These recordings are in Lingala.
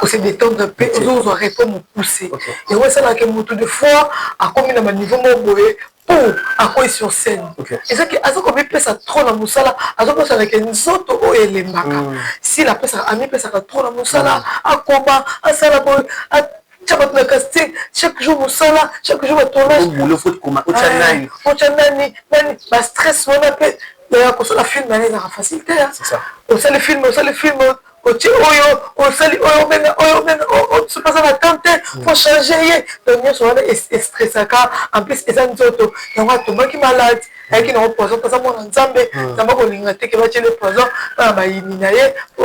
on se détendre un peu, on doit répondre pousser. Et ouais, ça là que moto de fois a commis dans mon niveau mon boy pour à quoi sur scène. Et ça que à ce qu'on peut ça trop dans musala, à ce qu'on ça avec une autre ou les marques. Si la personne a mis ça trop dans musala, à combat, à ça la boy, à chaque casting, chaque jour musala, chaque jour tournage. Le faut comment au channel. Au channel, bah stress on appelle. D'ailleurs, quand on a film, c'est la facilité. C'est ça. On sait le film, on sait le film. On sait on se passe à la tente, faut changer. Donc, nous sommes stressés. En plus, ils ont dit, il y a un tombant qui est malade. Et qui n'a pas poison, parce que moi, en Zambie, ça m'a dit que je vais le poison, je vais éliminer, je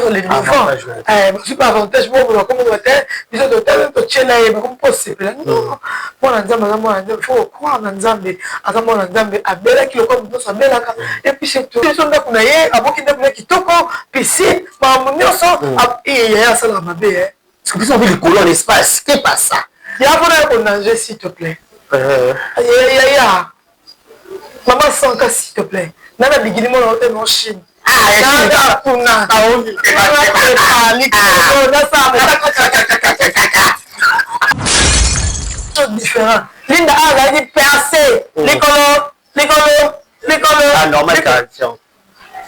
les niveaux. Je suis pas avantage, moi, comme on était, ils ont talent de Tchénaï, mais comme possible. Non, moi, il faut croire en Zambie. À ce moment, en Zambie, à Bela qui le comme nous sommes Bela. Et puis, c'est tout. Ils sont là, avant qu'ils n'aient qui toquent, puis si, par mon nom, il y a ça dans ma baie. Est-ce que vous avez le colon en espace? Qu'est-ce que c'est ça? Il y a un danger, s'il te plaît. Maman, sans cas, s'il te plaît. Nana, bigini, mon hôtel en Chine. Différent. Linda a dit percé. L'école. Ah, normal, caractère.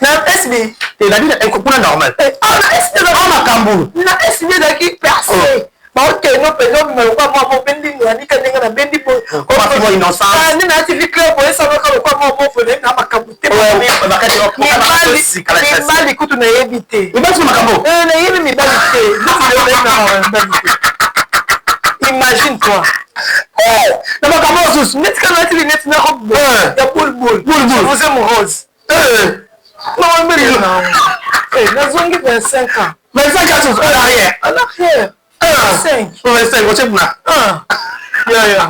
Na SB. Et la vie est complètement normale. Ah, na SB. Ah, ma cambo. Na SB qui percé. Ok, non, personne ne va pas mon bendi, ni quand on a bendi pour. Comment innocent? Ah, ni na TV club, on ça va quoi mon pour na makabuté. Mais mal écoute on a évité. Mais c'est makambo. Na yébi mi balité. Imagine toi. Na makambo sus. Net quand tu net na robe. Ya boule. Vous êtes mon rose. Non, mais non. Eh, na zongi 25 ans. 25 ans sus en arrière. En arrière. 5. 25, on sait pas. Ya.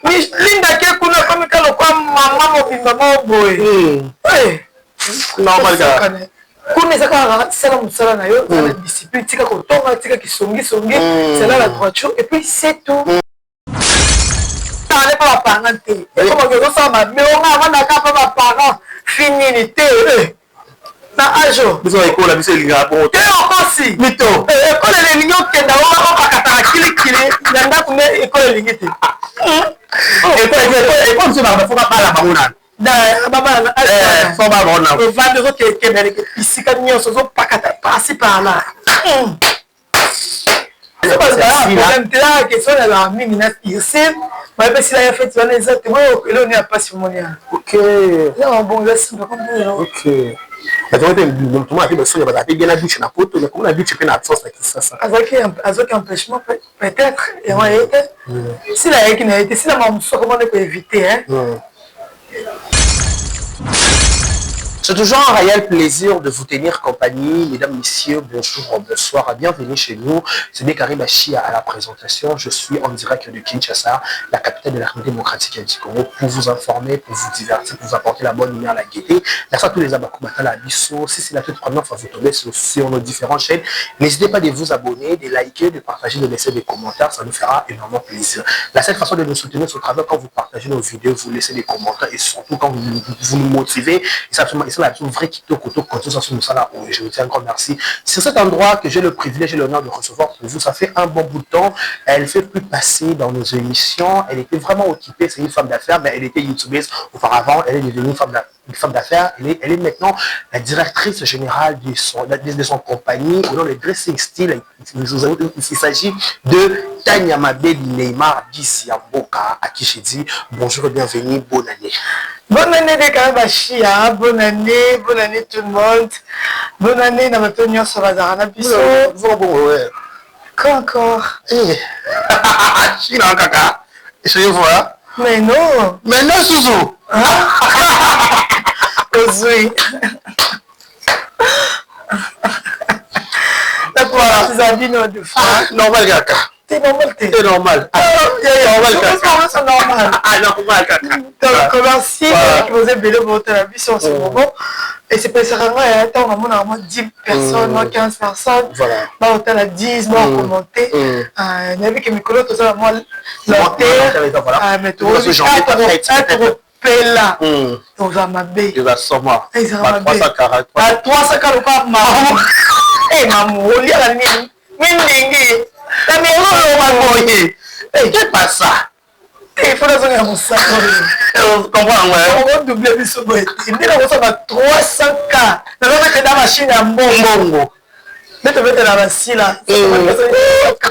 Linda qui est kuna comme quand maman mobimba boy. Eh. Normal gars. Kuna saka sala musala na yo, la discipline tika kotonga tika kisongi, c'est là la droiture et puis c'est tout. On n'est pas parents. Et comment que ça m'a mais on a pas parents fini té. Na ajo. Vous avez quoi la mise il y a bon. T'es encore si. Mito. École les lignes qui na on pas katara kili. Nanda kuma école les lignes. École c'est pas faut pas la banana. Da baba na ajo. Faut pas banana. Et va de autres qui na ici quand nous sommes pas katara passer par là. C'est parce que là question la mine na ici. Mais parce qu'il a fait ça exactement et là on est à passer mon lien. OK. Là bon là c'est pas comme OK. Mais toi, tu m'as dit que tu as bien la douche na poto, mais comment la douche peut na absence avec ça? Avec empêchement peut-être et on a été si la qui n'a été si la maman soit comment on peut éviter hein. C'est toujours un réel plaisir de vous tenir compagnie, mesdames, messieurs, bonjour, bonsoir, bienvenue chez nous. C'est Nekari Bachi à la présentation. Je suis en direct de Kinshasa, la capitale de la République démocratique du Congo, pour vous informer, pour vous divertir, pour vous apporter la bonne lumière, la gaieté. Merci à tous les abakoumata la bisso. Si c'est la toute première fois que vous tombez sur nos différentes chaînes, n'hésitez pas de vous abonner, de liker, de partager, de laisser des commentaires, ça nous fera énormément plaisir. La seule façon de nous soutenir sur travail, quand vous partagez nos vidéos, vous laissez des commentaires et surtout quand vous nous motivez, c'est absolument la vraie Kitoko continue sur nous ça je vous tiens encore merci. C'est cet endroit que j'ai le privilège et l'honneur de recevoir pour vous. Ça fait un bon bout de temps. Elle ne fait plus passer dans nos émissions. Elle était vraiment occupée. C'est une femme d'affaires, mais elle était youtubeuse auparavant. Elle est devenue une femme d'affaires. Elle est maintenant la directrice générale de son compagnie au nom de Dressing Style. Il s'agit de Tanya Mabeli Neymar Disiamboka, à qui j'ai dit bonjour et bienvenue, bonne année. Bonne année de Karabachia, bonne année tout le monde. Bonne année dans votre union sur Bazarana Bisso. Ouais. Quoi encore? Je suis là, caca. Je vais voir. Mais non. Mais non, Souzou. Ozui. D'accord, vous avez nos deux fois. Normal, caca. C'est normal, c'est normal. C'est normal. Ah, normal, caca. Donc, merci que vous avez béni votre avis en ce moment. Et c'est précisément un moment 10 personnes, 15 personnes. Voilà. Bah, on a 10, on a commenté. Il y avait que mes collègues, tout ça, moi, la terre. Mais tout le Pela, aux Amabé. Ils ont 340. 340 quoi, maman. Eh, maman, on lit à la mine. Mine, la mine, eh, qu'est-ce pas ça? Il faut la zone à mon sac. On comprend, ouais. On va doubler les sommes. Il dit la ça va 300K. Nous allons mettre dans la machine à bongo. Mais tu mets dans la machine là.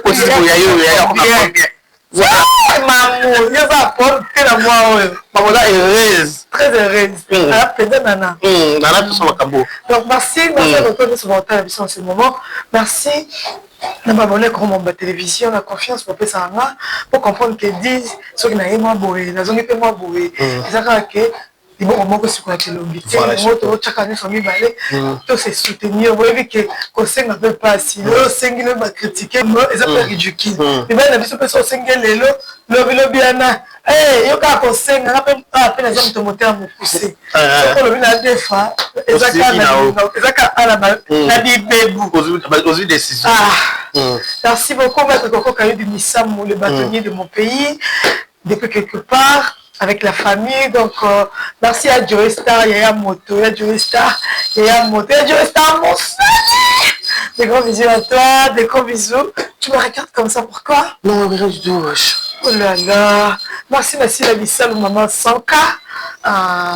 Aussi, il y a maman, il y a ça pour la moi. Maman là heureuse. Très heureuse. Ah, peut-être nana. Nana tout son cambo. Donc merci à votre supporter en ce moment. Merci. Nous m'abonner comme on télévision, la confiance pour ça pour comprendre que disent ceux qui n'ont pas bourré, n'a jamais pas bourré. C'est ça que il faut vraiment que ce soit que l'obité, moi chaque année sont mis balai, tout se soutenir. Vous voyez que conseil n'a pas si le single va critiquer, ils ont ridicule. Mais ben la vie se single le bien. Eh, yo ka conseil n'a pas peine à te monter à me pousser. C'est pour le bien des fois. Ezaka à la bébou. Aux décisions. Merci beaucoup, Maître Coco Kayou du Missam, le bâtonnier de mon pays, depuis quelque part, avec la famille. Donc, merci à Joe Star, Yaya Moto, Joe Star, Yaya Moto, Joe Star, mon salut! Des gros bisous à toi, des gros bisous. Tu me regardes comme ça, pourquoi? Non, rien du tout. Oh là là. Merci, la Missam, maman Sanka.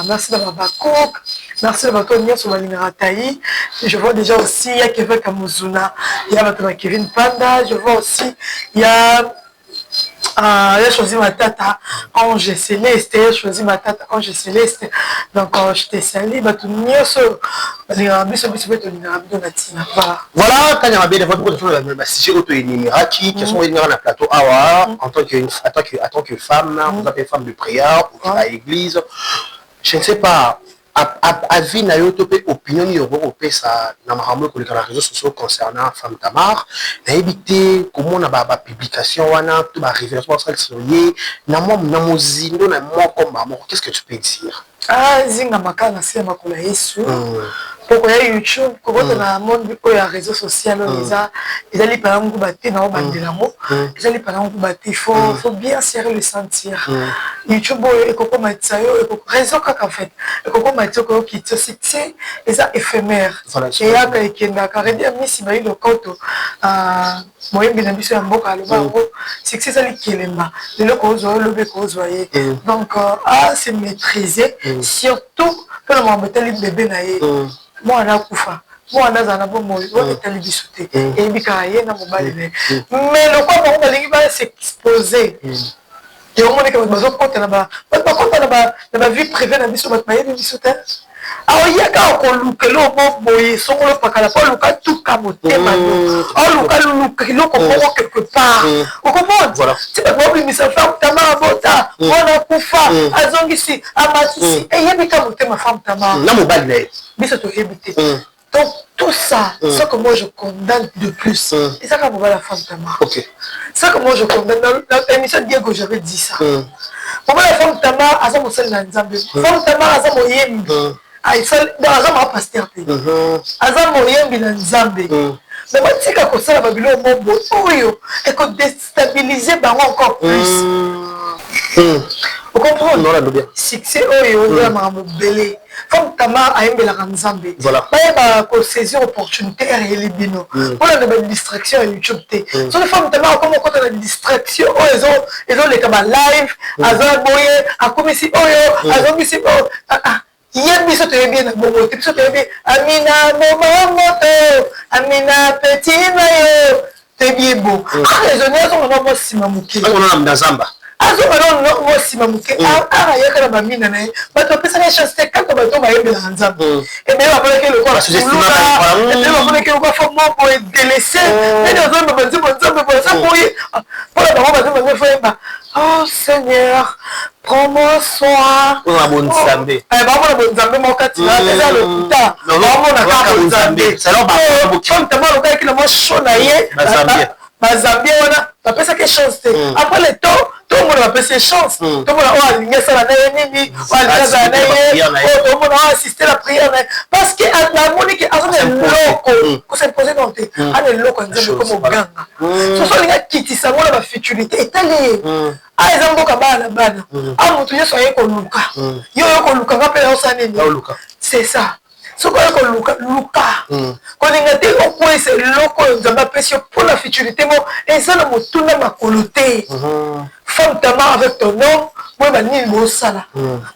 Merci d'avoir Bakouk. Merci d'avoir Tony sur ma ligne Rataï. Je vois déjà aussi, il y a Kevin Kamuzuna, il y a maintenant Kevin Panda. Je vois aussi, il y a choisi ma tata Ange Céleste. Il a choisi ma tata Ange Céleste. Donc, je te salue. Voilà, quand il y a bien des fois, beaucoup de choses, si j'ai auto-énuméré, qui sont venus dans le plateau, en tant que femme, vous appelez femme de prière, ou à l'église, je ne sais pas, à vie, n'a eu opinion, il y a eu ça, dans les réseaux sociaux concernant Femme Tamar, n'a évité comment on a ma publication, on a tout ma révélation, qu'est-ce que tu peux dire? Ah, zinga makana si makula Yesu. Poko ya YouTube, koko na monde ko ya réseaux sociaux ezali pa ngo baté na obandela mo, ezali pa ngo baté faut bien serrer le sentir. YouTube et koko matsayo et koko réseau kaka en fait. Et koko matsayo ko ki c'est eza éphémère. Et ya ka ekenda ka redi amisi ba ile koto moyembi na biso ya mboka le bango c'est ezali kelemba. Le ko zo lobe ko zo ye. Donc c'est maîtrisé. Surtout quand on met les bébés naïe moi on a koufa moi on a zana bon moi on est allé discuter et bikaye na mobile mais le quoi on va s'exposer et on est comme bazo compte na ba vie privée na biso ba maye discuter ah il y a quand on look le bon boy son le pakala pas luka tout kamotema oh luka lo comprend quelque part on comprend voilà c'est pas problème mais ça femme tama bota on a kufa azongisi amatisi et yebi kamotema femme tama na mobile mais ça te éviter donc tout ça c'est que moi je condamne de plus et ça comme la femme tama OK ça que moi je condamne dans l'émission Diego j'avais dit ça pour moi la femme tama aza mosel na nzambe femme tama aza moyembi il faut dans un pasteur aza moyembi na nzambe mais moi tika ko sala babilo mombo oyo et ko déstabiliser bango encore plus vous comprenez non la bien succès oyo ya mambo belé comme tama ayembela nzambe voilà ba ko saisir opportunité réelle bino pour la distraction à YouTube té so les femmes tama comme on la distraction ils ont les kama live aza boye akomisi oyo azongisi hier biso te bien na bongo te biso te bien amina momoto amina petit mayo te bien beau les honneurs sont vraiment sima muke on a ndazamba azo balo no sima muke ara yaka na bamina na bato pesa na chance te quand bato ba yembe na nzambe et bien après que le quoi et bien après que le quoi faut moi pour délaisser et les hommes ba nzambe pour ça pour la maman ba faire oh Seigneur prends-moi soin. On a bon Nzambe. Eh bah on a bon Nzambe mon kati là déjà le putain. Non on a pas bon Nzambe. C'est là ba beaucoup. Quand tellement le gars qui le mange chaud na yé. Bazambie wana bapesa quelque chose te après le temps tout le monde va passer chance tout le monde va aligner ça la nini va aligner ça la nini tout le monde va assister la prière parce que la monique a un loco qu'on s'imposer dans tes un loco comme au ganga ce sont les gars qui disent ça la futurité étalée ah ils ont beaucoup bana bana ah mutu yeso yeko luka yo yeko luka ngapela osana nini c'est ça ce qu'on a luka luka quand il te okwesa eloko oyo nzambe apesi yo mpo na futurité mo eza na motuna makolo te femme tama avec ton nom boyeba nini bosala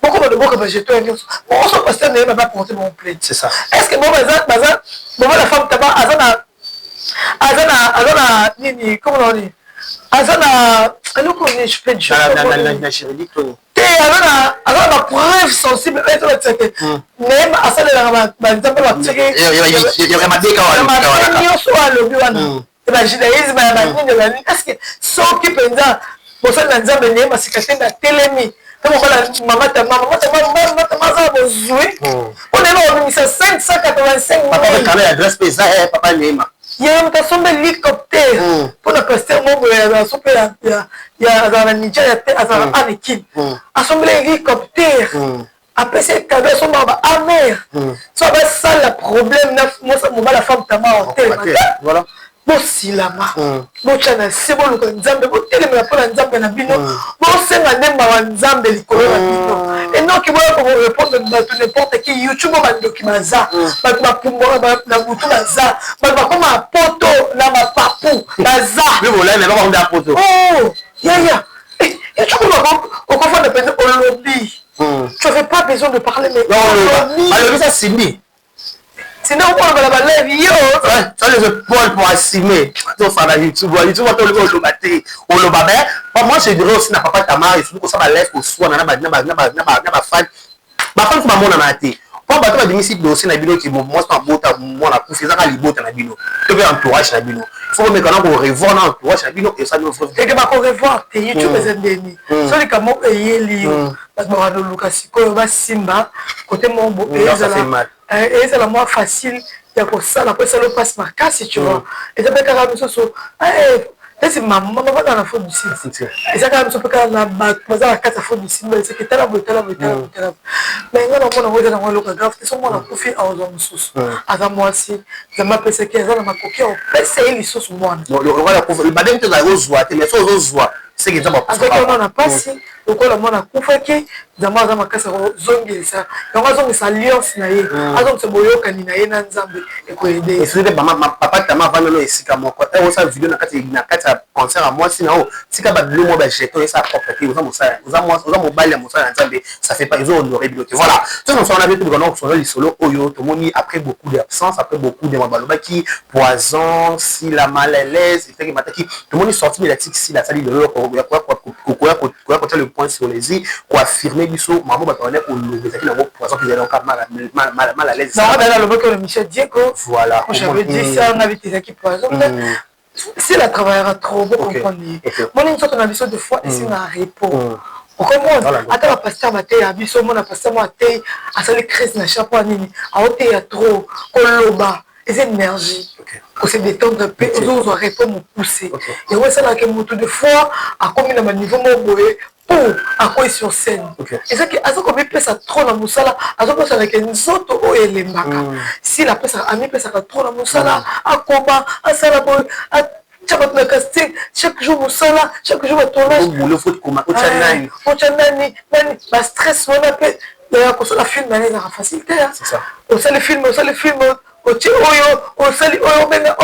bokoma de boka bajeto ya nyonso bonso paster na ye baba porte mon plainte c'est ça est ce que bo baza boba la femme tama aza na nini comment on dit aza na eloko nini je peux dire na juridique te aza na bapreuve sensible eza batisake même asalelaka banzambe nyonso alobi wana bajudaïsme ya banini banini estce soki mpenza mosali na nzambe naye masika te na telemi te mokola mama tama aza bozwi mpona yeba obimisa 585 papa nema ye moto asombe hélicoptère mpona paster moko aso mpe azala na nigeria te azala anekin asombela hélicoptère apesi kado asomba baamer so basala problème na mobala femme tama otelema bosilama botya na se boluka nzambe botelemela mpona nzambe na bino bosenga nde mawa nzambe likolo na bino enoki boya korépondre bato n'importe qui youtube bandoki baza bato bapumbaka na butu baza bato bakoma na poto na mapapu baza yaya youtube okofanda mpenza olobi tu avais pas besoin de parler mais alobi ça simi sinon on va la lève yo ça les épaules pour assumer to fana YouTube to le baté on le babé moi je dirais aussi na papa Tamara il faut que ça va lève pour soi na ba fan ba fan ko mona na té pour bato ba dimisi dossier na bino ki moi pas bota moi na kufi za ka libota na bino to be entourage na bino il faut me kana ko revoir na entourage na bino et ça nous faut et que ba ko revoir te YouTube ezendeni so li kamo eyeli ba ba do Lucas ko ba simba côté mombo ezala moi facile ya kosala po esala opasi makasi tu vois eza mpe kaka mosusu esi mama baza na fo du site eza kaka mosusu mpe kaka na bato baza na kati ya fo du site baeseke tala boye tala boye tala boye tala boye mais nga na mona ngo eza nango eloko grave te so mwana kufi aozwa mosusu aza mwasi nzambe apesaki aza na makoki ya opesa ye lisusu mwana bademi te ozali ozwa te mais so ozozwa seke eza azwaki mwana pasi lokola mwana akufaki nzambe aza makasi akozongelisa yango azongisa alliance na ye azongisa boyokani na ye na nzambe ekoyede papa tama avandano esika moko osala video na kati ya concert ya mwasi na o tika babilo moko bajeton esa propre te oza mobali ya mosala ya nzambe ça fait pas ezohonore bino te voilà soki mosala na bino tobikana kosoza lisolo oyo tomoni après beaucoup d'absence après beaucoup de balobaki poison sila mal à l'aise etaki mataki tomoni sorti de la tique sila asali lelo kokoya kotia le point sur les i koaffirme biso mamo bato wana kolobezaki nango poison ki ezalaka mal à l'aise alobaki le Michel Diego voilà j'avais dit ça on avait des équipes poison si la travaillera trop vous comprenez mon une sorte de vision de foi et c'est un repos okomona ata bapasteur bateya biso omona pasteur mo ateyi asali crise na chapeau nini aoteya trop koloba eza énergie kose détendre mpe ozozwa repos mopuse yango esalaka motu de fois akomi na baniveau mo boye po akoyi sur scène ezaki aza komipesa trop na mosala azopesalaka nzoto oyo elembaka sila amipesaka trop na mosala akoma asala boye chaque jour na casting chaque jour mosala chaque jour batournage otya nani ba stress wana mpe ya kosala film na ezaka facile te osali film otie oyo osali oyo obenga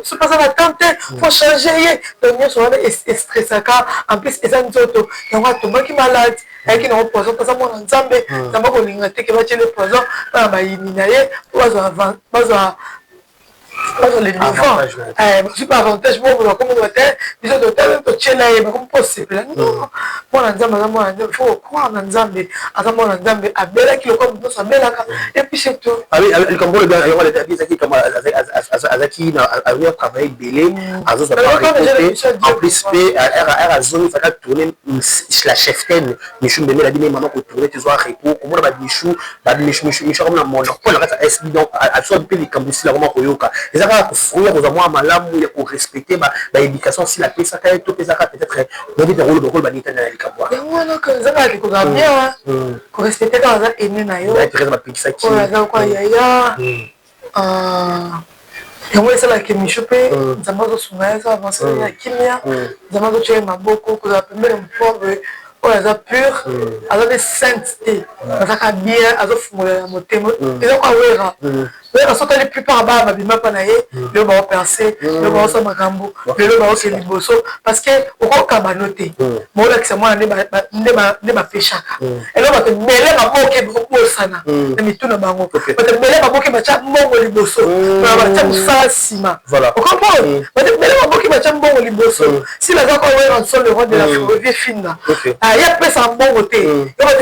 sopaza na temps te faut changer ye donc nyonso wana estressaka en plus eza nzoto yango atombaki malade ayaki nango poison mpoza mwana nzambe nzambe akolinga te ke batie le poison mpona bayini na ye po bazwa les devants je pas avantage bon comme on doit biso total to tchela ye comme possible non mwana nzambe aza mwana nzambe faut croire na nzambe aza mwana nzambe abelaki lokolo nyonso abelaka et puis c'est tout likambo oyo yango leta bizaki kama azaki na aria travail belé azozwa en plus pe azongi faka tourner la cheftaine Michou Mbembe la bine maman ko tourner tezwa repos komona ba Michou comme na monde pour la kata SB donc absorbe pe likambo sila koma koyoka ezaka kufouiller aux amours malamu ya ko respecter ba éducation si la pesa ka to pesa ka peut-être bobi de rôle ba nita na likambo yango que ezaka ko ga bien ko respecter ka za ene na yo très ba pikisa ki kwa yaya yango esalaka Michou mpe nzambe azosunga eza avance ya kimia nzambe azotyela maboko kozala pembele mpombe oyo aza pure aza de sainteté azaka bien azofungolela motema eza kwa wera oyo soto la plupart ba babima pa na ye le ba penser le ba so makambo le ba ke liboso parce que okoka banote mo la kisa mwana ne ba peshaka et là ba te mele ba moke ko sana na mituna bango ba te mele ba moke ba cha mbongo liboso ba cha musasima voilà on comprend ba te mele ba moke ba cha mbongo liboso si la zako ouais on sort le roi de la vie fine ah ya pesa mbongo te yo ba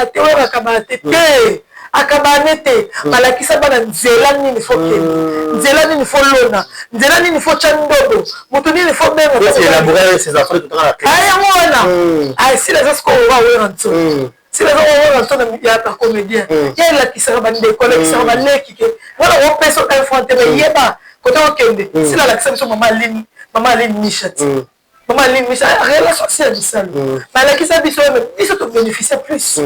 te ouais kabate te akabanete malakisa bana nzela nini fo kende nzela nini fo lona nzela nini fo chandodo mutu nini fo benga c'est élaborer ces affaires tout dans la classe aya mona ay si les esco wa weranto si les weranto na ya ta comédien ya la kisara bande ko la kisara baleki ke wala wo peso infante be yeba ko to kende si la kisara so mama Aline Michat maman Aline Michat relation c'est ça malakisa biso biso to bénéficier plus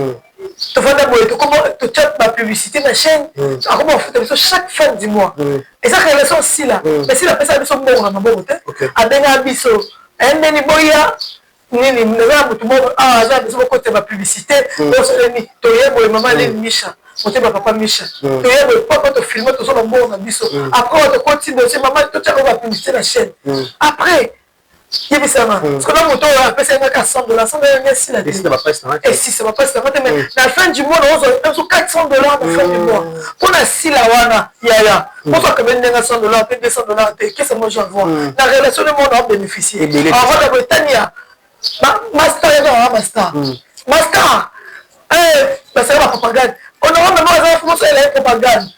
tu vas d'abord comment tu chat ma publicité ma chaîne comment on fait chaque fin du mois et ça relation si là mais si la personne biso bon na bon a benga biso ndeni boya nini na tout le monde za biso côté ma publicité on se dit to yebo maman Aline Michat on te papa Michat to yebo papa to filmer to so bon na biso après on te continue aussi maman to chat ma publicité la chaîne après il y ça parce que là mon tour après c'est un 100 $, 100 $, merci la et si ça va pas mais la fin du mois on a 400 $ à la fin du mois pour la si la wana ya pour ça que même 100 $, 200 $, qu'est-ce que moi j'envoie la relation de monde a bénéficié en vrai la Britannia master parce que la propagande on aura même un France la propagande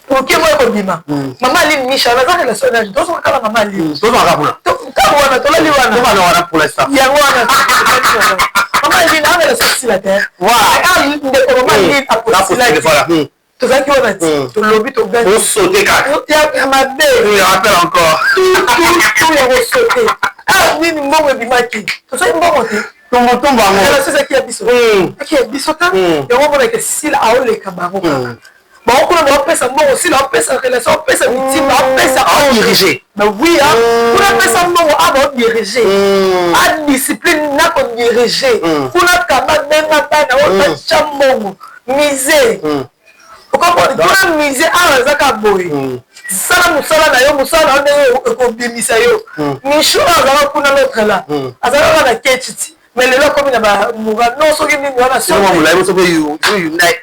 ok moi comme bima maman Aline Michat la relation de dos on kala maman Aline tout va rappeler wana to la liwana on va wana pour l'instant ya wana maman Aline a la sortie la terre voilà ndeko maman Aline a posé la voilà to ça qui wana to lobby to gagne on sauter car ya ma bé je rappelle encore tout ya sauter ah nini mbongo bimaki to ça mbongo te tombe bango c'est ça qui a biso qui a biso ta ya mona que si la aole kabango bon on a pesa mbongo si la pesa relation pesa victime la pesa à diriger mais oui hein on a pesa mbongo à diriger à discipline na ko diriger on a kama benga bana on a chambongo misé on comprend on a misé à zaka boy sala musala na yo musala on ko bimisa yo ni show azala kuna l'autre là azala na ketchiti mais les gens comme il y a moura non ce qui n'est pas la c'est moi vous l'avez sauvé you unite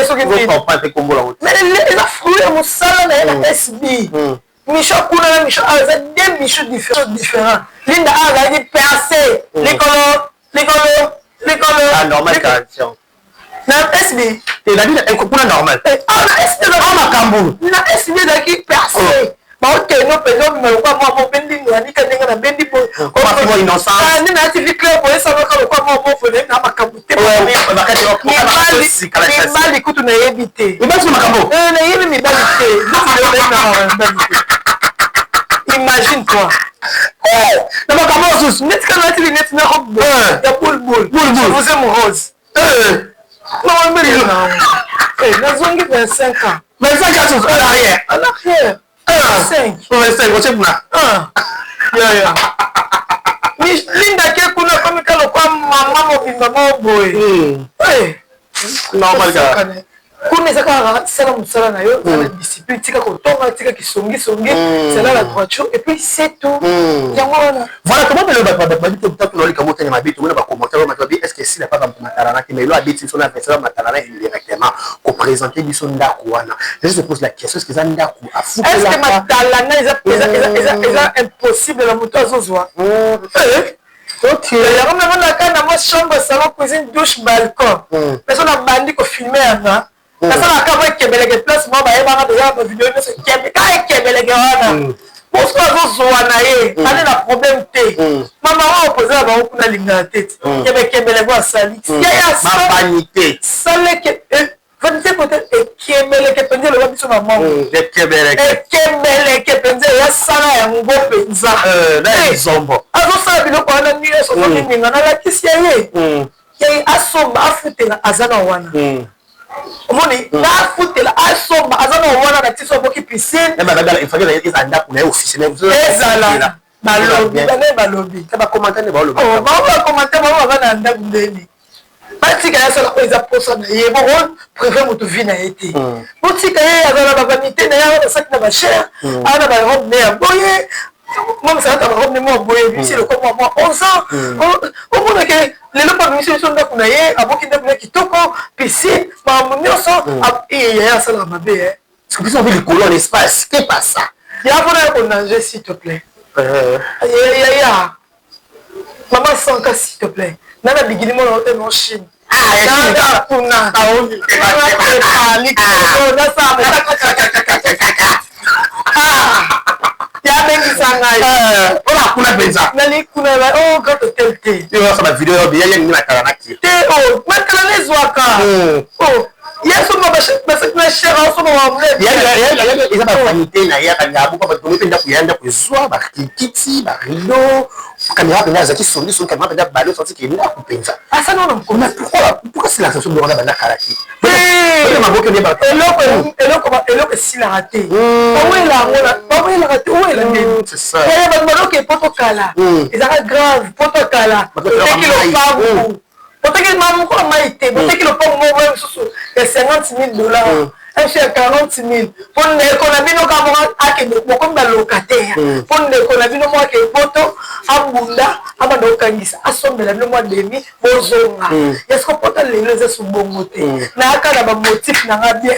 ce qui n'est pas te combo là mais les afroués mon salon na SB Michel kuna Michel a deux Michel différents l'une a dit percé l'école ah normal caractère na SB et la vie est kuna normal ah na SB na makambu na SB da qui percé ok no peso me kwa mo bendi ngani ka ninga na bendi po kwa mo innocent ni na TV club po esa no kwa mo fo na makabute ba ka tiro ni mali kutu na yebite ni basi makambo na yini mi balite imagine toi na makambo sus net kana TV net na robe ya boule vous aime rose non mais non na zongi 25 ans 25 ans en arrière 5 on sait pas ya linda ke kuna kama kalo kwa mama mobimba moboy normal ka kuna saka sala musala na yo na discipline tika ko tonga tika kisongi c'est là la droiture et puis c'est tout voilà comment le ba dit tout le monde comment tenir ma bite on va commenter on va dire est-ce que si la pas matalana qui mais là bite son affaire ça matalana indirectement ko présenter biso ndako wana je se pose la question est-ce que ça ndako a foutu est-ce que matalana est impossible la moto azozwa ok ya comme na kana moi chambre salon cuisine douche balcon personne a bandi ko filmer anga ça la caméra qui belege place moi ba yeba déjà ma vidéo ne se qui belege wana pour ça zozwana ye ale na problème te mama wa opposer ba kuna linga tete qui belege wa sali ya ma vanité sale que vanité peut-être qui belege penze le biso maman qui belege penze ya sala ya ngo penza na zombo azo sa biloko wana ni eso so ninga na la kisi ye ye asomba afutela azana wana omoni na afutela asomba azana wana na tiso boki piscine na bagala ifakela ezanda kuna officiel ezala balobi ba commenter ba commenter ba commenter ba na ndaku ndeni batika ya sala oyo eza posa na ye bongo préfère moto vi na ye te botika ye aza na bavanité na ye aza na saki na bachere aza na barobe ne ya boye momisalata barobe ne mwa boye bisi lokoma mwa 11 ans omonake lelo pa bimisi biso ndako na ye aboki ndako na kitoko piscine makambo nyonso yaya asalaka mabe parce que biso avi likolo en espace que pas ça ya mpona ya konanger s'il te plaît yaya maman sanka s'il te plaît nana bigini mona ote no Chine kuna ya bengisa ngai ona kuna penza nali kuna oh grand hôtel te yo sa ba video yo bien ni na kala na ki te oh makala nezwaka oh yeso na cher so ba mle ya eza ba vanité na ya kanya buka ba tomo penda kuyanda kuzwa ba kiti ba rido kamera penda za kisongi so kamera penda balo sorti ki na kupenza asa non on a pourquoi c'est la sensation de rona bana kala ki le maboke ne ba eloko sila raté bawela raté wela ndeni c'est ça ya ba maloke poto kala ezaka grave poto kala tekilo pabu poteki mamu ko maite poteki lo pabu mo susu ya $50,000 un chèque 40,000 pour ne connaître nos camarades à qui nous comme dans locataire pour ne connaître nos mois qui poto abunda abando kangisa asombe la mois demi bozonga est-ce que peut les sur bon côté na ka na motif na nga bien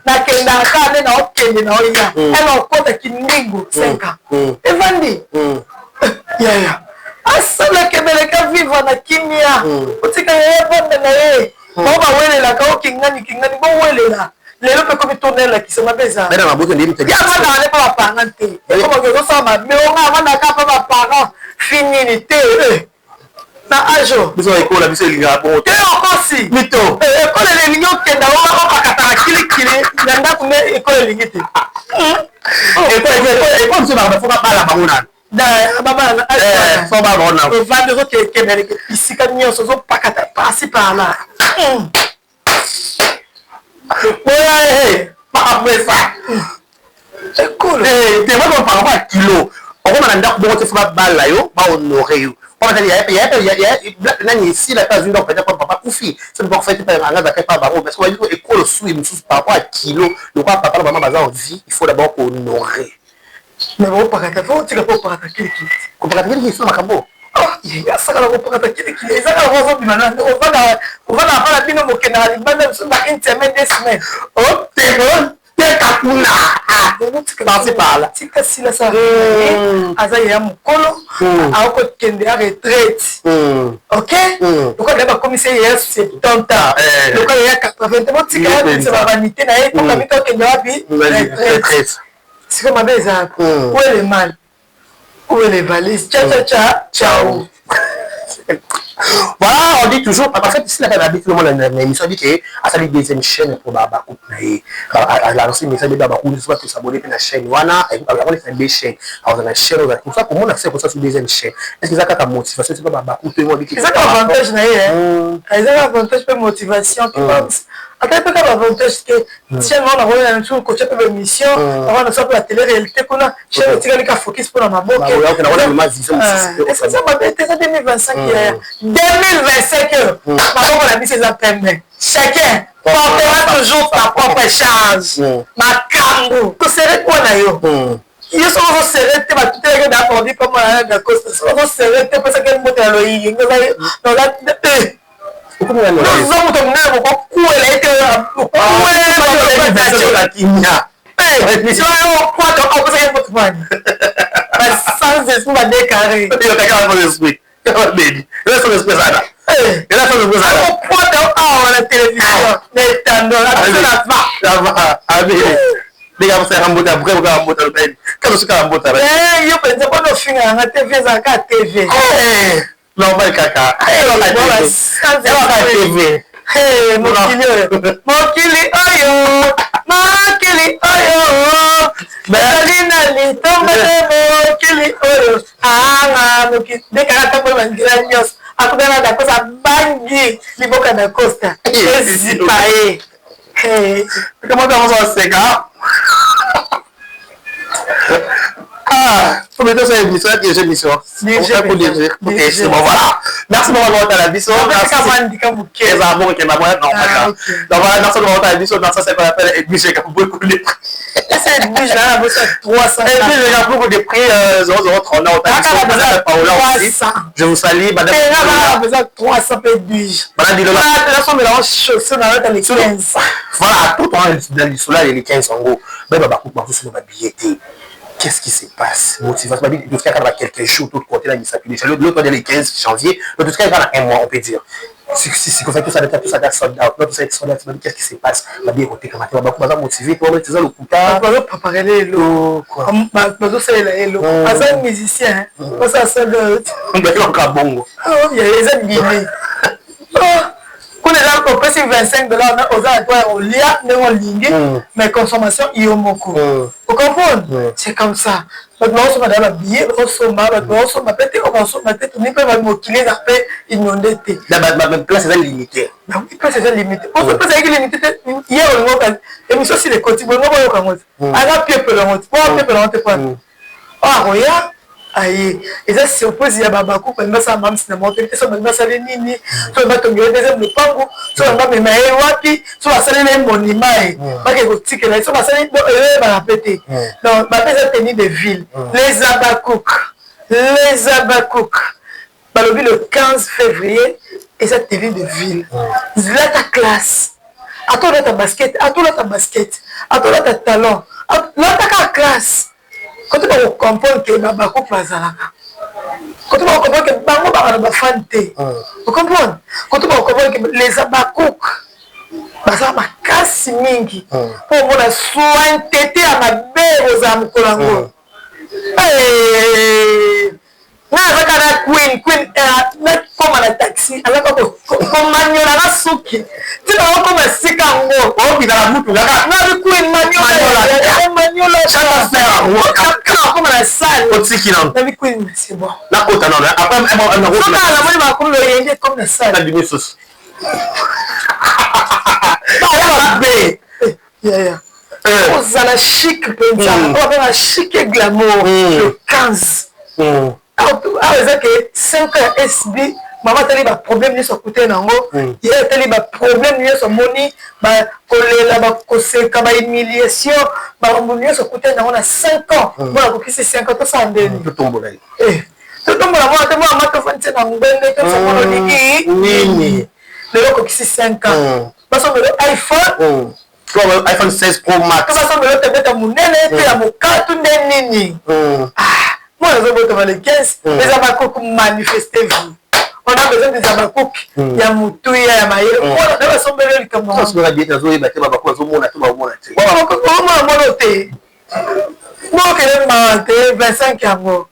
na kenda ka na okende na oya alors kota kiningo 5 ans evandi ya asala kebele ka vivre na kimia otika yebonde na ye ba welela ka okingani bo welela lelo pe comme tourner la qui se m'a beza mais na boke ndimi te ya bana ale pa parents te comme que ça ma mais on a bana ka pa parents fini te na ajo biso école biso linga bon te okosi mito école le lingo kenda o pakata kili nanda kuma école lingi te école biso ba foka bala bangona da baba na so ba rona o va de que mais isika nyonso zo pakata passer par là c'est cool te va par rapport à kilo on va ndako bon te fa bala yo ba honorer yo on va dire ya nani ici la pas une donc peut-être papa kufi c'est pour faire pas en avec pas baro parce que école sous par rapport à kilo le quoi papa maman baza en vie il faut d'abord honorer mais bon par rapport faut tu pas par rapport à qui ko par rapport à qui makambo ya saka ko par rapport à qui ezaka rozo bimana on va na fala bino mokena libanda so ba une semaine 2 semaines oh t'es bon t'es kapuna passer par là tika sila sa aza ya mukolo ako kende ya retraite OK donc on va commissaire hier 70 ans donc il y a 80 ans tika c'est la vanité na et pour la mito kende ya bi retraite c'est comme ça où est le mal où est les valises ciao voilà on dit toujours parce que si la habite le monde dans l'émission dit que à sa deuxième chaîne pour baba coupe à lancer message de baba coupe soit s'abonner à la chaîne wana et on fait des chaînes alors la chaîne pour ça comment on accès pour ça sur deuxième chaîne est-ce que ça ta motivation c'est pas baba coupe moi dit que ça avantage na yé ça avantage pour motivation qui pense après peut-être avantage que tiens on a voulu un truc coach pour émission on va sur la télé réalité qu'on a chaîne tika ka focus pour la maboke on a ma vision c'est ça ma bête c'est 2025 2025 maboke la mise ça permet chacun portera toujours ta propre charge makambo to serrer quoi na yo yo so serrer te ba tout est d'accord dit comme na costa so serrer te parce que moto ya loyi no la comment on nous sommes comme nous beaucoup elle était la kimia mais si on croit qu'on peut faire votre man sans esprit va décarrer il y a quelqu'un dans l'esprit baby laisse ton esprit ça là et là ton esprit ça là on croit dans la télévision mais tando la va abi les gars c'est un bota beaucoup un bota le baby quand c'est un bota yo pense pas no finga na TV za ka TV normal kaka TV mokili oyo bezalina litombele mokili oyo anga mokili dekaka tambola bangira nyonso akudana na kosa bangi liboka na costa ezipa ye comment on va se gars Ah, faut mettre ça émission, DG mission. C'est bon, voilà. Merci beaucoup d'avoir été à la mission. Merci beaucoup d'avoir été à la mission. Ça, c'est pas la peine. Et puis, j'ai beaucoup de prix. C'est une biche là, c'est 300. Et puis, j'ai beaucoup de prix 0039. Je vous salue, madame. On a besoin de 300 biches. Madame Dilola. Là, on mélange chaussures dans les 15. Voilà, tout dans le soleil, les 15 en gros. Ben, bah, sur ma billetterie. Qu'est-ce qui se passe? Motivation, le truc a quelques jours, tout côté là, il s'appuie. L'autre, le 15 janvier, l'autre truc a un mois, on peut dire. Si on fait tout ça, tout ça, soldat, tout ça, soldat, qu'est-ce qui se passe? Ma bien côté, comme tu vas motiver, pour mettre ça le coup tard. On va préparer les lots. On va faire les lots. On va un musicien. On va faire ça. On va faire un bongo. Il y a les animés. Quand les gens comprennent c'est $25, on a droit au lien, on ligne, mais consommation, il y a beaucoup. Vous comprenez? C'est comme ça. Donc, on se met dans la billet, on se met peut-être, on se met peut-être, on peut même moquiller après inondé. La place est limitée. La place est limitée. On se passe avec limité. Hier, on a l'émission sur les côtés, on va voir comment. On a pied pour le monde. On a pied pour le monde. Ah, regarde. Aïe, et ça c'est opposé à Babakou, quand il ça même si monté, ça m'a salé nini, ça m'a tombé deuxième le pango, ça m'a mis maï wapi, ça m'a salé les monument, pas que vous tiquez là, ça m'a salé m'a répété. Donc, ma pèse tenue de ville, les Abakouk, balobi le 15 février, et ça tenue de ville. Là ta classe, à toi là ta basket, à toi là ta basket, à toi là ta talent, là ta classe. Quand tu vas comprendre que Babakou Plazalaka, quand tu vas comprendre que Bango Baraba Fante, vous comprenez? Quand tu vas comprendre que les Abakouk, Baza ma casse mingi, pour mon soin tété à ma belle aux âmes Kolango. Queen, comme à la taxi, alors comme Magnola la souki. Tu vas comme un sikango. Oh, il a la boucle là. Non, Queen Magnola, ça va faire. Comme à la salle. Au Tsikinan. Non, Queen, c'est bon. La côte, non, après, elle m'a comme le yenge comme la salle. La demi sauce. On a la chic, on a la chic et glamour. Le 15. Ah, c'est 5 ans SB, maman t'a dit bah problème ni son côté nango, il a t'a dit bah problème ni son moni, bah coller là bah causer comme humiliation, bah mon ni son côté nango na 5 ans, moi la coquille c'est 5 ans tout ça en deux. Tout tombe là. Tout tombe là, moi te fais nango ben tout ça mon niki. Oui. Le coquille c'est 5 ans. Bah son iPhone. iPhone 16 Pro Max. Bah son te mettre mon nene et à mon carton nini. Moi, je vais les 15, les Abakouk manifestez-vous. On a besoin des Abakouk. Il y a Moutou, il y a Maïe. On a besoin de comme ça. On a bien joué, mais tu vas pas pouvoir monter tout le monde. On va monter. Moi, je vais 25 ans.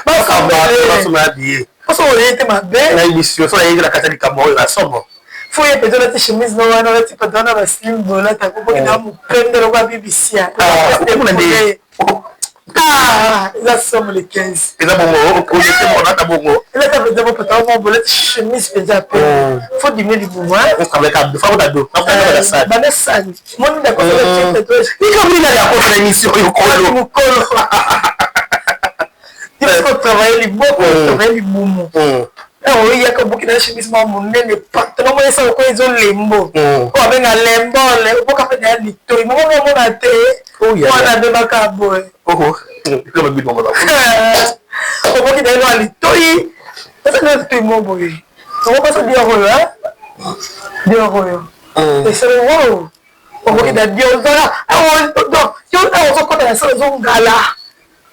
Parce qu'on était ma belle. La émission, ça y est, la catholique Cameroun, la somme. Faut y peut-être la chemise, non, on a pas donné la slim, là, t'as compris qu'il y a mon prendre le BBC. Ah, là sommes les 15. Et là, bon, on est bon. Et là, t'as besoin de faire mon bolet chemise déjà. Faut diminuer les mouvements. On travaille avec deux fois d'ado. On travaille avec la salle. Moi, je suis d'accord avec toi. Il faut venir à la émission. Il faut travailler les mots, travailler les mouvements. Il y a comme beaucoup de chemise, mon nez n'est pas. Non, mais ça, ils ont les mots. On a bien les mots, on a bien les tours. On a été. On a des macabre. Oh, comme un but de mon maman. On va dire dans les toits. C'est ça que tu m'as dit. On va pas se dire hein? Dire et c'est le wow. On va dire Dieu là. Donc, tu as aussi côté la saison gala.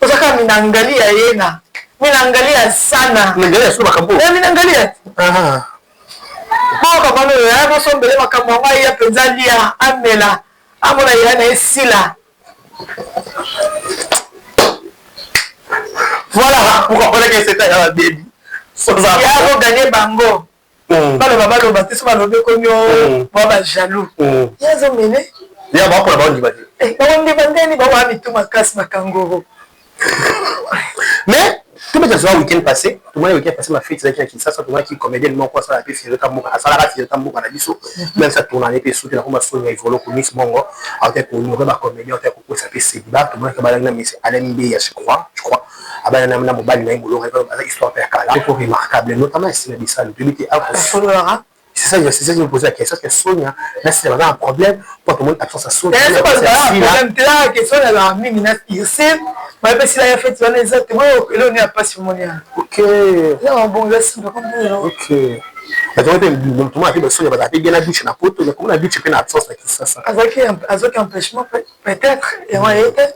On s'est mis en gali à Yena. Minangali à Sana. Minangali sur Makambo. Minangali. Ah. Bon, comme on est, on sommes belé Makambo. Il y a Penzalia, Amela, Amona Yana et Sila. Voilà, pour comprendre que c'était un baby. Il y a gagné Bango. Pas le baba de baptiste, pas le béconio, pas jaloux. Il y a un mené. Il y a un pour la bande du bâtiment. Et on demande, on va mettre tout ma casse, ma kangourou. Mais, tout le monde a un week-end passé, tout le monde a un week-end passé, ma fille, c'est qui ça, tout le monde qui comédien, non, quoi, ça a été fait, ça a été tambour à la biseau, même ça tourne en épée, sous la commission, il faut le commis, mongo, en tête pour nous, ma comédien, en tête pour ça fait célibat, tout le monde qui a balayé, mais c'est Alain B, je crois. abana na mobali na ngolo avec histoire percala c'est remarquable notamment c'est la descente de l'ité c'est ça je me posais la question que Sonia là c'est vraiment un problème pour tout le monde absence à Sonia c'est pas problème là que Sonia la mimi na irse mais parce qu'il a fait ça exactement et là on est pas sur monia OK là bon là c'est pas comme OK mais tout le monde a fait Sonia va bien la douche na poto mais comment la douche peut na absence là ça avec empêchement peut-être et on était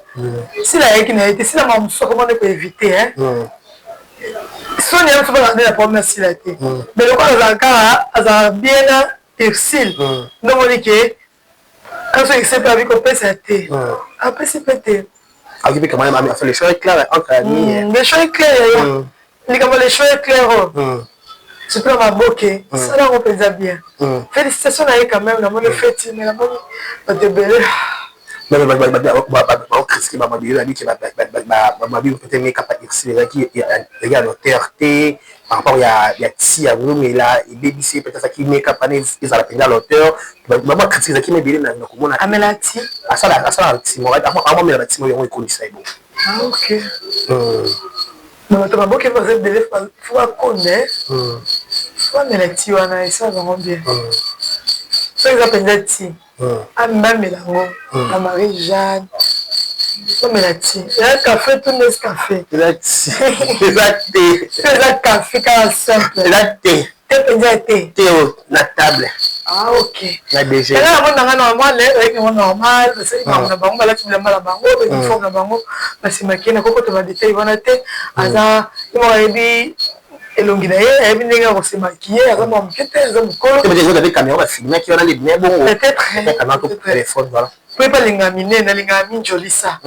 si la qui n'a été si la maman comment on peut éviter hein Sonia ne peut pas la première s'il a été mais le cas a bien textile donc on dit que quand on essaie avec on peut s'arrêter après c'est pété avec quand même a fait les choses claires entre amis les choses claires les choses claires c'est pas ma bouquet ça là on peut dire bien félicitations à quand même la bonne fête mais la bonne pas de belle Christ m'a dit que ma vie peut être capable de qui il y a l'autorité par rapport il y a si à vous mais là il est peut-être qui n'est capable ils à la peine l'auteur maman critique qui m'a dit na komona amelati asala timo avant mais la timo yo ko ça bon ah OK non tu vas beaucoup faire des élèves faut connaître faut amelati wana ça va bien ça ils appellent ti Amma Mélango, la Marie-Jeanne, Melati. Il y a un café, tout le café. Il y a un thé. Il y a un café, quand simple. Il y a un thé. Thé. Thé, la table. Ah, OK. La DG. Et là, on a normal, avec un normal, parce que on a bango, là, tu me la bango, il faut la bango, parce que ma kine, quand tu vas détailler, on a été, à il m'a dit, elongina ye ebininga ko maquiller aza mo mkete aza mukolo tu veux dire avec caméra filmer qui on a les bien bon peut-être quand on téléphone voilà peut pas linga mine na linga mi joli ça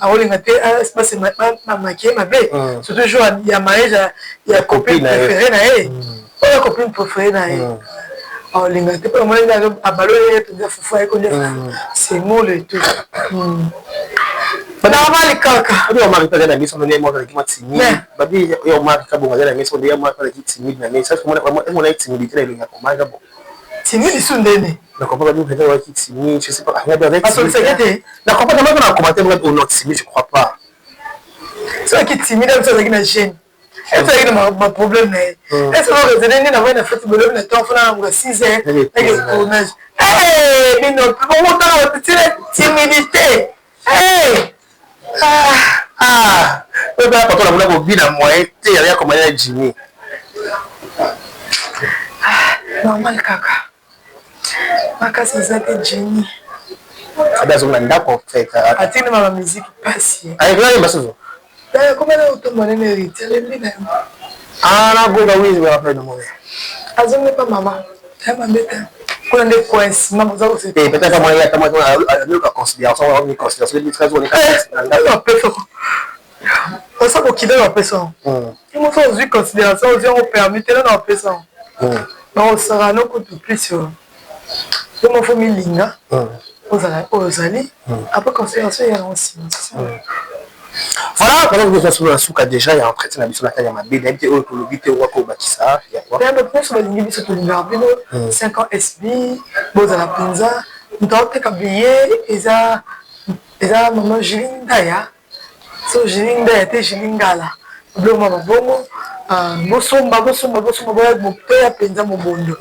aolinga te espace ma maquiller ma bé c'est toujours il y a mariage il y a copine préférée na ye ou la copine préférée na ye aolinga te pas moi na abalo ye te dire fufu ay ko dire c'est moi le tout normal kaka on m'a répondu la mission de moi qui m'a timide babi on m'a kabonga la mission de moi qui timide na mais ça on a timidité là il y a comment bon timide sont dene na comprends pas nous peut-être qui timide je sais pas regarde avec parce que c'est na comprends pas dans commentaire on not timide je crois pas c'est qui timide ça qui na gêne est-ce que ma problème est est-ce que vous avez une fait problème na temps fona na 6 heures avec le tournage mais non comment t'as votre timidité on va pas la moula bina moyen te ya comment ya Jimmy normal kaka makasi zate Jimmy abazo na ndako fait atini ma musique passi avec là baso comment on te monne hérité le bina na go ga wizi wa pena moya azonge pas maman tama beta kuna nde coince maman za aussi peut-être moi ya tama na considération on considération de très on est pas on s'en occupe de la personne il faut aussi considération aussi on permet de la personne donc on sera non tout plus sur il faut milinga aux alliés après considération il y a aussi voilà pendant que vous êtes sur la souka déjà il y a entretien la mission la taille ma bé d'habitude au lobité ou ko bakisa il y a quoi bien donc sur la ligne biso to lingarbino 5 ans SB boza la pinza ndote kabiye eza maman Jilinda ya so Jilinda était Jilingala bloma mabongo bosomba boya mopeya penza mobondo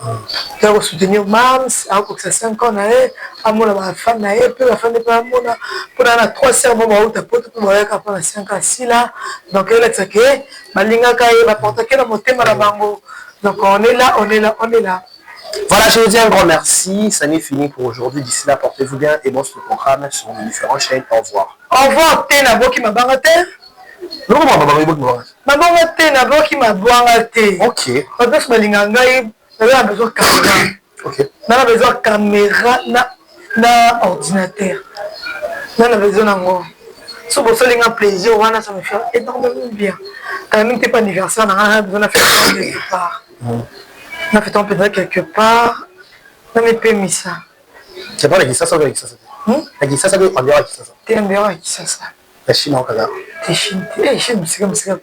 ya ko soutenir mams a ko 5 ans na ye amona ba femme na ye pe la femme pe amona pour na 3 sœurs mo ba uta poto pour ya ka pour 5 ans sila donc elle est que balinga ka ye ba porta ke na motema na bango donc on est là Voilà, je vous dis un grand merci. Ça n'est fini pour aujourd'hui. D'ici là, portez-vous bien et bon sur le programme sur les différentes chaînes. Au revoir. Au revoir, Téna Boki Mabangate. Non, Mabangate, Naboki Mabangate. Ok. Parce que Malingangai, on a besoin de caméra. Ok. On a besoin de caméra, na ordinateur. On a besoin d'un si vous avez un plaisir, ça me fait énormément bien. Quand même, tu n'es pas anniversaire, on a besoin de faire ça quelque part. On a fait un peu quelque part. On a mis ça. C'est pas la guissa, ça veut dire ça. La guissa, ça veut dire ça. T'es un bureau avec ça. La Chine, on regarde. T'es Chine. T'es Chine, c'est comme ça.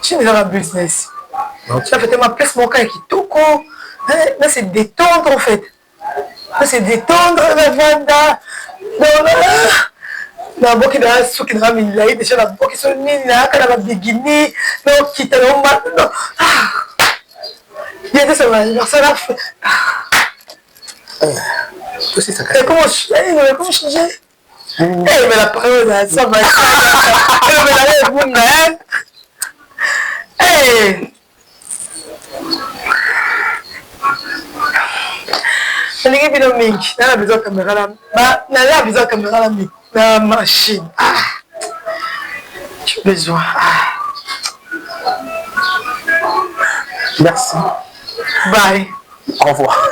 Chine est dans la business. Ça fait ma place, mon cas qui tout court. Là, c'est détendre en fait. Là, c'est détendre la vanda. na boki na soki na milai déjà na boki so nini na kana ba bigini no kita no ma no il y a ça va ça fait aussi ça comment changer mais la parole ça va ndenge bino mingi nana besoin caméra la nana besoin caméra la na machine j'ai besoin merci bye au revoir